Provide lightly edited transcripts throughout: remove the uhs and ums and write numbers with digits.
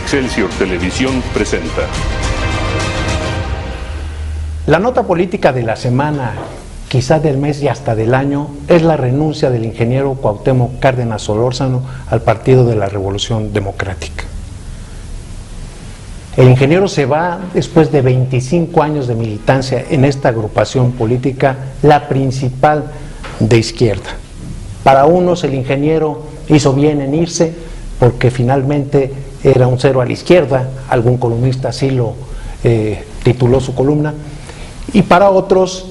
Excelsior Televisión presenta. La nota política de la semana, quizás del mes y hasta del año, es la renuncia del ingeniero Cuauhtémoc Cárdenas Solórzano al Partido de la Revolución Democrática. El ingeniero se va después de 25 años de militancia en esta agrupación política, la principal de izquierda. Para unos el ingeniero hizo bien en irse porque finalmente era un cero a la izquierda, algún columnista así lo tituló su columna, y para otros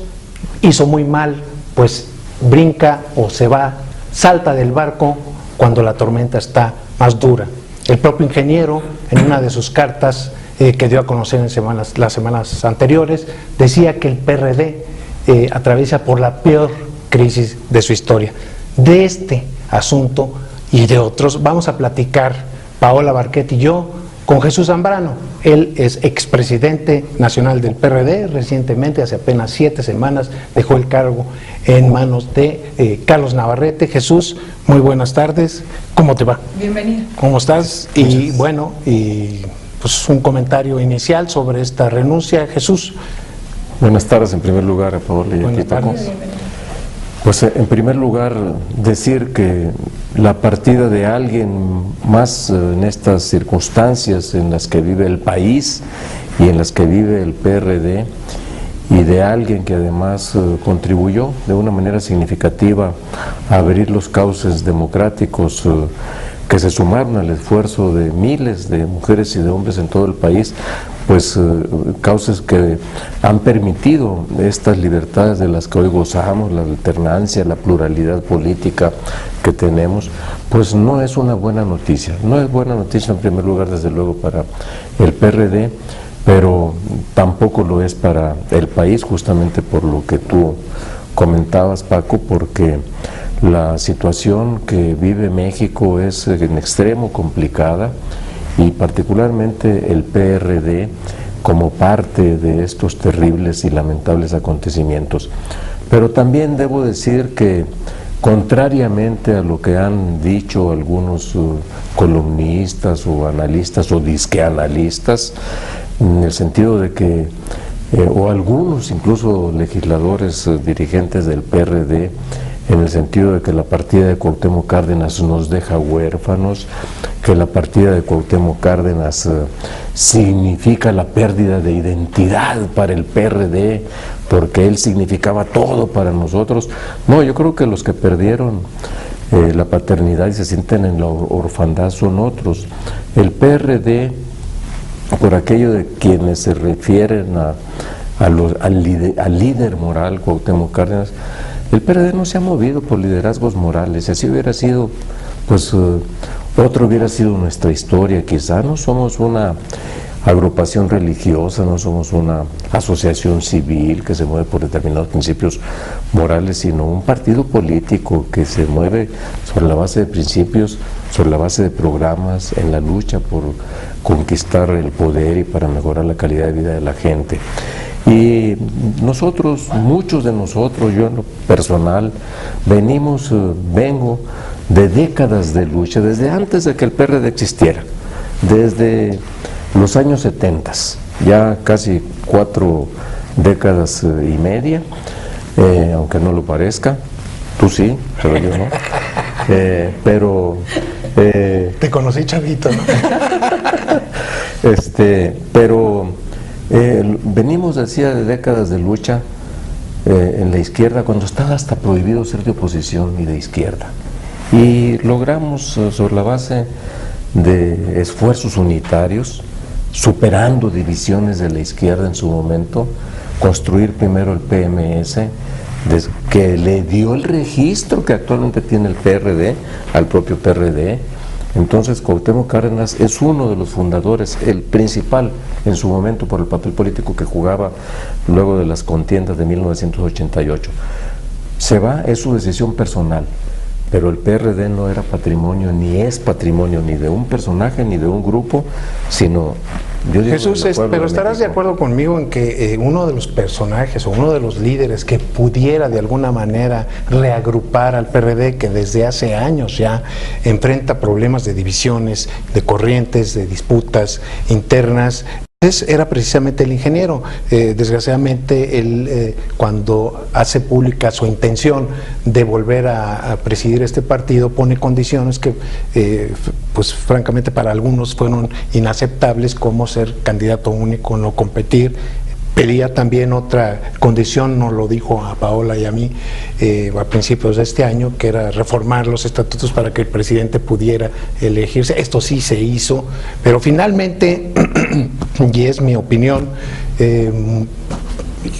hizo muy mal, pues brinca o se va, salta del barco cuando la tormenta está más dura. El propio ingeniero, en una de sus cartas que dio a conocer en las semanas anteriores, decía que el PRD atraviesa por la peor crisis de su historia. De este asunto y de otros vamos a platicar Paola Barquet y yo con Jesús Zambrano. Él es expresidente nacional del PRD, recientemente, hace apenas 7 semanas, dejó el cargo en manos de Carlos Navarrete. Jesús, muy buenas tardes, ¿cómo te va? Bienvenido. ¿Cómo estás? Y bueno, pues un comentario inicial sobre esta renuncia, Jesús. Buenas tardes, en primer lugar, Paola y a ti, Paco. Pues en primer lugar decir que la partida de alguien más en estas circunstancias en las que vive el país y en las que vive el PRD, y de alguien que además contribuyó de una manera significativa a abrir los cauces democráticos que se sumaron al esfuerzo de miles de mujeres y de hombres en todo el país, pues causas que han permitido estas libertades de las que hoy gozamos, la alternancia, la pluralidad política que tenemos, pues no es una buena noticia. No es buena noticia en primer lugar, desde luego, para el PRD, pero tampoco lo es para el país, justamente por lo que tú comentabas, Paco, porque la situación que vive México es en extremo complicada, y particularmente el PRD como parte de estos terribles y lamentables acontecimientos. Pero también debo decir que, contrariamente a lo que han dicho algunos columnistas o analistas o disqueanalistas, en el sentido de que, o algunos incluso legisladores dirigentes del PRD, en el sentido de que la partida de Cuauhtémoc Cárdenas nos deja huérfanos, que la partida de Cuauhtémoc Cárdenas significa la pérdida de identidad para el PRD, porque él significaba todo para nosotros. No, yo creo que los que perdieron la paternidad y se sienten en la orfandad son otros. El PRD, por aquello de quienes se refieren al líder moral Cuauhtémoc Cárdenas, el PRD no se ha movido por liderazgos morales. Si así hubiera sido, pues otro hubiera sido nuestra historia. Quizá no somos una agrupación religiosa, no somos una asociación civil que se mueve por determinados principios morales, sino un partido político que se mueve sobre la base de principios, sobre la base de programas, en la lucha por conquistar el poder y para mejorar la calidad de vida de la gente. Y nosotros, muchos de nosotros, yo en lo personal, vengo de décadas de lucha, desde antes de que el PRD existiera, desde los años 70, ya casi 4 décadas y media, aunque no lo parezca, tú sí, pero yo no, Te conocí chavito, ¿no? Venimos, decía, de décadas de lucha en la izquierda, cuando estaba hasta prohibido ser de oposición y de izquierda, y logramos, sobre la base de esfuerzos unitarios, superando divisiones de la izquierda en su momento, construir primero el PMS, que le dio el registro que actualmente tiene el PRD al propio PRD. Entonces Cuauhtémoc Cárdenas es uno de los fundadores, el principal en su momento, por el papel político que jugaba luego de las contiendas de 1988. Se va, es su decisión personal, pero el PRD no era patrimonio, ni es patrimonio, ni de un personaje, ni de un grupo, sino Jesús, pero estarás de acuerdo conmigo en que uno de los personajes o uno de los líderes que pudiera de alguna manera reagrupar al PRD, que desde hace años ya enfrenta problemas de divisiones, de corrientes, de disputas internas, era precisamente el ingeniero. Desgraciadamente él, cuando hace pública su intención de volver a presidir este partido, pone condiciones que pues francamente para algunos fueron inaceptables, como ser candidato único, no competir. Pedía también otra condición, nos lo dijo a Paola y a mí a principios de este año, que era reformar los estatutos para que el presidente pudiera elegirse. Esto sí se hizo, pero finalmente, y es mi opinión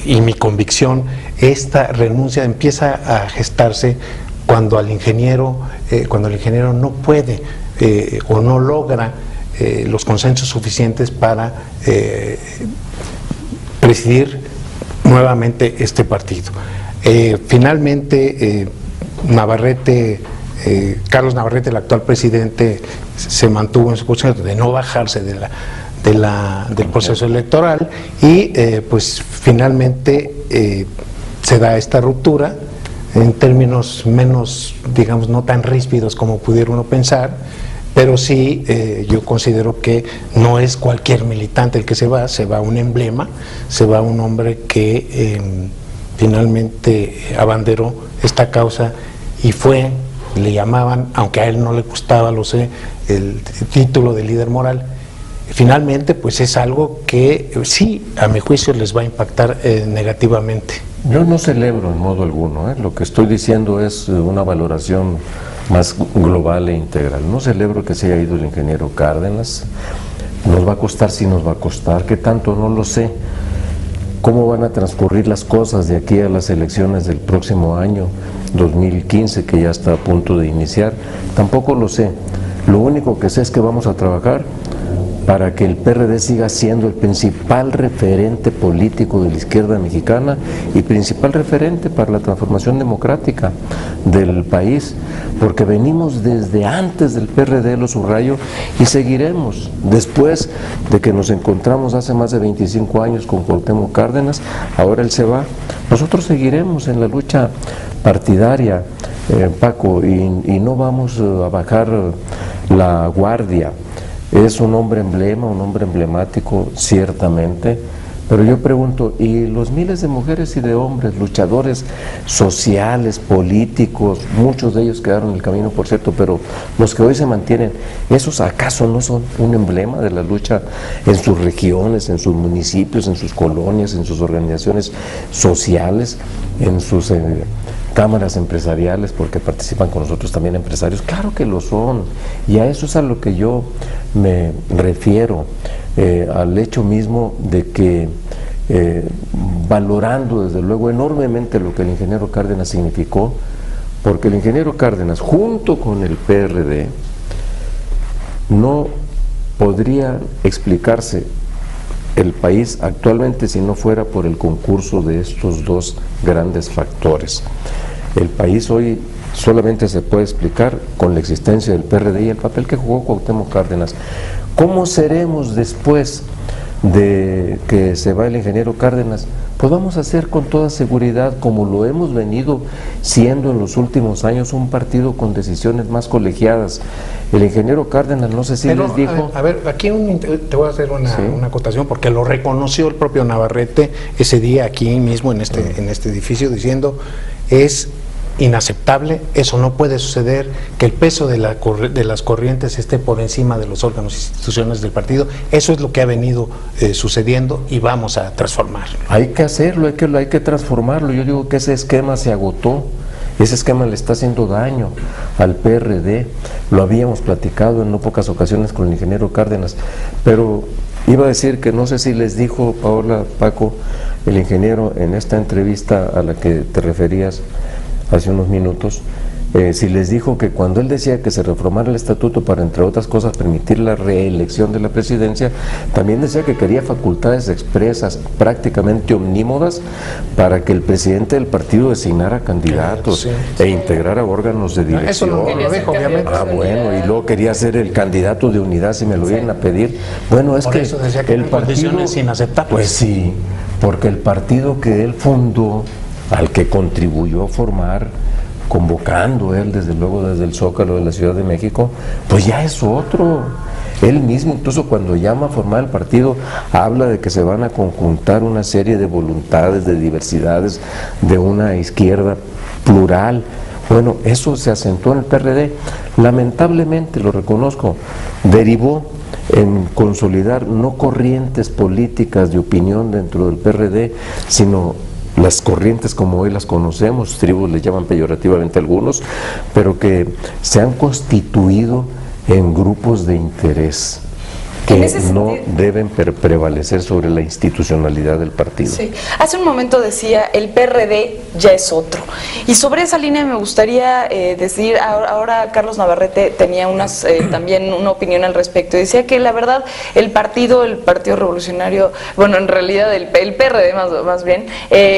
y mi convicción, esta renuncia empieza a gestarse cuando el ingeniero no puede o no logra los consensos suficientes para presidir nuevamente este partido. Finalmente, Carlos Navarrete, el actual presidente, se mantuvo en su posición de no bajarse del proceso electoral y pues finalmente se da esta ruptura en términos menos, digamos, no tan ríspidos como pudiera uno pensar. Pero sí, yo considero que no es cualquier militante el que se va un emblema, se va un hombre que finalmente abanderó esta causa y le llamaban, aunque a él no le gustaba, lo sé, el título de líder moral. Finalmente, pues es algo que sí, a mi juicio, les va a impactar negativamente. Yo no celebro en modo alguno, lo que estoy diciendo es una valoración más global e integral. No celebro que se haya ido el ingeniero Cárdenas. Nos va a costar, sí nos va a costar. ¿Qué tanto? No lo sé. ¿Cómo van a transcurrir las cosas de aquí a las elecciones del próximo año, 2015, que ya está a punto de iniciar? Tampoco lo sé. Lo único que sé es que vamos a trabajar para que el PRD siga siendo el principal referente político de la izquierda mexicana y principal referente para la transformación democrática del país, porque venimos desde antes del PRD, lo subrayo, y seguiremos. Después de que nos encontramos hace más de 25 años con Cuauhtémoc Cárdenas, ahora él se va, nosotros seguiremos en la lucha partidaria, Paco, y no vamos a bajar la guardia. Es un hombre emblema, un hombre emblemático, ciertamente, pero yo pregunto, ¿y los miles de mujeres y de hombres, luchadores sociales, políticos, muchos de ellos quedaron en el camino, por cierto, pero los que hoy se mantienen, ¿esos acaso no son un emblema de la lucha en sus regiones, en sus municipios, en sus colonias, en sus organizaciones sociales, en sus cámaras empresariales, porque participan con nosotros también empresarios? Claro que lo son, y a eso es a lo que yo me refiero, al hecho mismo de que valorando desde luego enormemente lo que el ingeniero Cárdenas significó, porque el ingeniero Cárdenas junto con el PRD no podría explicarse el país actualmente si no fuera por el concurso de estos dos grandes factores. El país hoy solamente se puede explicar con la existencia del PRD y el papel que jugó Cuauhtémoc Cárdenas. ¿Cómo seremos después de que se va el ingeniero Cárdenas? Pues vamos a ser con toda seguridad, como lo hemos venido siendo en los últimos años, un partido con decisiones más colegiadas. El ingeniero Cárdenas, no sé si pero, les dijo... A ver, aquí te voy a hacer una acotación, porque lo reconoció el propio Navarrete ese día aquí mismo en este edificio, diciendo, es inaceptable, eso no puede suceder, que el peso de las corrientes esté por encima de los órganos e instituciones del partido. Eso es lo que ha venido sucediendo y vamos a transformarlo. Hay que hacerlo, hay que transformarlo. Yo digo que ese esquema se agotó, ese esquema le está haciendo daño al PRD, lo habíamos platicado en no pocas ocasiones con el ingeniero Cárdenas, pero iba a decir que no sé si les dijo, Paola, Paco, el ingeniero en esta entrevista a la que te referías hace unos minutos, si les dijo que cuando él decía que se reformara el estatuto para, entre otras cosas, permitir la reelección de la presidencia, también decía que quería facultades expresas, prácticamente omnímodas, para que el presidente del partido designara candidatos e integrara órganos de dirección. Eso no lo dijo, obviamente. Ah, bueno, y luego quería ser el candidato de unidad si me lo iban a pedir. Bueno, es Por que eso decía que el partido es inaceptable. Pues sí, porque el partido que él fundó, al que contribuyó a formar, convocando él desde luego desde el Zócalo de la Ciudad de México, pues ya es otro. Él mismo, incluso cuando llama a formar el partido, habla de que se van a conjuntar una serie de voluntades, de diversidades, de una izquierda plural. Bueno, eso se asentó en el PRD. Lamentablemente, lo reconozco, derivó en consolidar no corrientes políticas de opinión dentro del PRD, sino las corrientes como hoy las conocemos, tribus le llaman peyorativamente algunos, pero que se han constituido en grupos de interés que no deben prevalecer sobre la institucionalidad del partido. Sí. Hace un momento decía, el PRD ya es otro. Y sobre esa línea me gustaría decir, ahora Carlos Navarrete tenía también una opinión al respecto. Decía que la verdad, el Partido Revolucionario, bueno, en realidad el PRD más bien,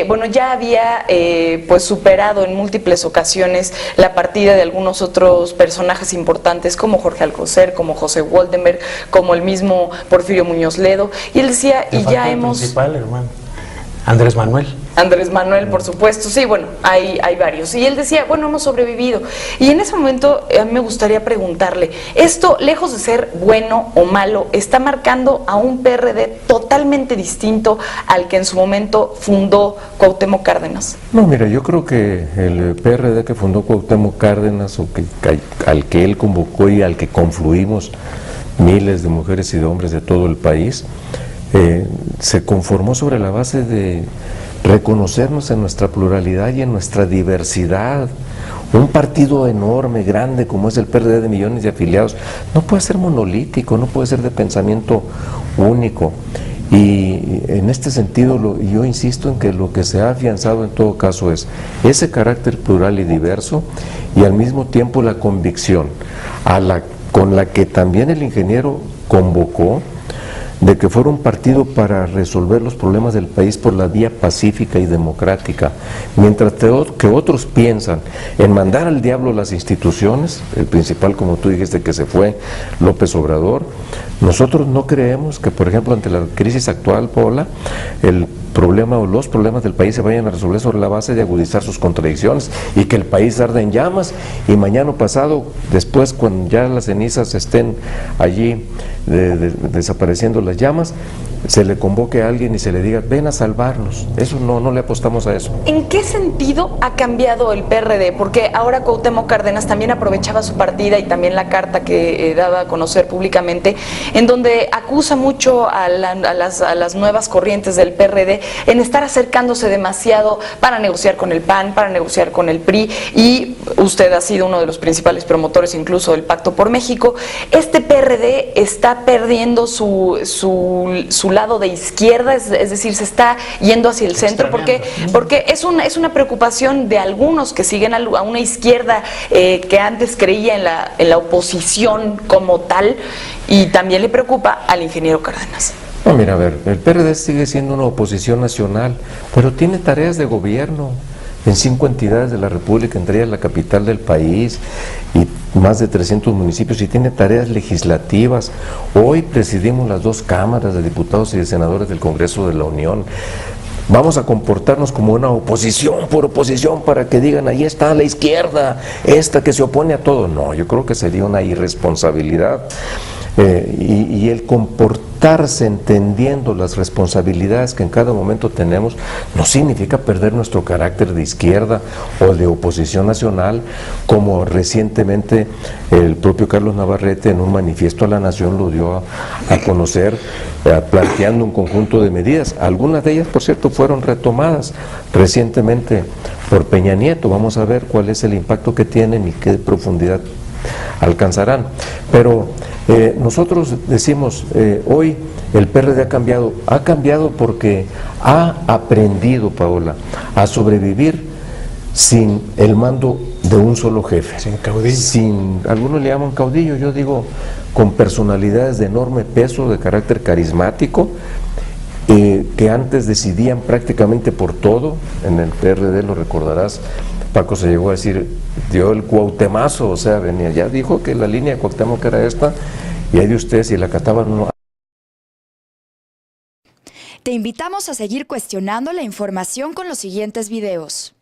bueno, ya había pues superado en múltiples ocasiones la partida de algunos otros personajes importantes, como Jorge Alcocer, como José Woldenberg, como el mismo Porfirio Muñoz Ledo, y él decía, y ya hemos... principal, hermano, Andrés Manuel, por supuesto, sí, bueno, hay varios, y él decía, bueno, hemos sobrevivido, y en ese momento a mí me gustaría preguntarle, esto, lejos de ser bueno o malo, está marcando a un PRD totalmente distinto al que en su momento fundó Cuauhtémoc Cárdenas. No, mira, yo creo que el PRD que fundó Cuauhtémoc Cárdenas, al que él convocó y al que confluimos miles de mujeres y de hombres de todo el país, se conformó sobre la base de reconocernos en nuestra pluralidad y en nuestra diversidad. Un partido enorme, grande, como es el PRD de millones de afiliados, no puede ser monolítico, no puede ser de pensamiento único. Y en este sentido yo insisto en que lo que se ha afianzado en todo caso es ese carácter plural y diverso, y al mismo tiempo la convicción con la que también el ingeniero convocó, de que fuera un partido para resolver los problemas del país por la vía pacífica y democrática, mientras que otros piensan en mandar al diablo las instituciones, el principal, como tú dijiste, que se fue, López Obrador. Nosotros no creemos que, por ejemplo, ante la crisis actual, Paola, el problema o los problemas del país se vayan a resolver sobre la base de agudizar sus contradicciones y que el país arde en llamas, y mañana pasado, después, cuando ya las cenizas estén allí desapareciendo las llamas, se le convoque a alguien y se le diga, ven a salvarnos. Eso no le apostamos a eso. ¿En qué sentido ha cambiado el PRD? Porque ahora Cuauhtémoc Cárdenas también aprovechaba su partida y también la carta que daba a conocer públicamente, en donde acusa mucho a las nuevas corrientes del PRD en estar acercándose demasiado para negociar con el PAN, para negociar con el PRI, y usted ha sido uno de los principales promotores incluso del Pacto por México. Este PRD está perdiendo su lado de izquierda, es decir, se está yendo hacia el centro, porque es una preocupación de algunos que siguen a una izquierda que antes creía en la oposición como tal, y también le preocupa al ingeniero Cárdenas. No, mira, a ver, el PRD sigue siendo una oposición nacional, pero tiene tareas de gobierno en 5 entidades de la República, entre ellas la capital del país y más de 300 municipios, y tiene tareas legislativas. Hoy presidimos las 2 cámaras de diputados y de senadores del Congreso de la Unión. Vamos a comportarnos como una oposición por oposición para que digan, ahí está la izquierda, esta que se opone a todo. No, yo creo que sería una irresponsabilidad. Y el comportarse entendiendo las responsabilidades que en cada momento tenemos no significa perder nuestro carácter de izquierda o de oposición nacional, como recientemente el propio Carlos Navarrete en un manifiesto a la Nación lo dio a conocer, planteando un conjunto de medidas. Algunas de ellas, por cierto, fueron retomadas recientemente por Peña Nieto. Vamos a ver cuál es el impacto que tienen y qué profundidad alcanzarán. Pero nosotros decimos, hoy el PRD ha cambiado porque ha aprendido, Paola, a sobrevivir sin el mando de un solo jefe. Sin caudillo. Algunos le llaman caudillo, yo digo con personalidades de enorme peso, de carácter carismático, que antes decidían prácticamente por todo. En el PRD, lo recordarás, Paco se llegó a decir, dio el cuautemazo, o sea, venía, ya dijo que la línea de Cuauhtémoc era esta, y ahí de ustedes, si la cataban uno. Te invitamos a seguir cuestionando la información con los siguientes videos.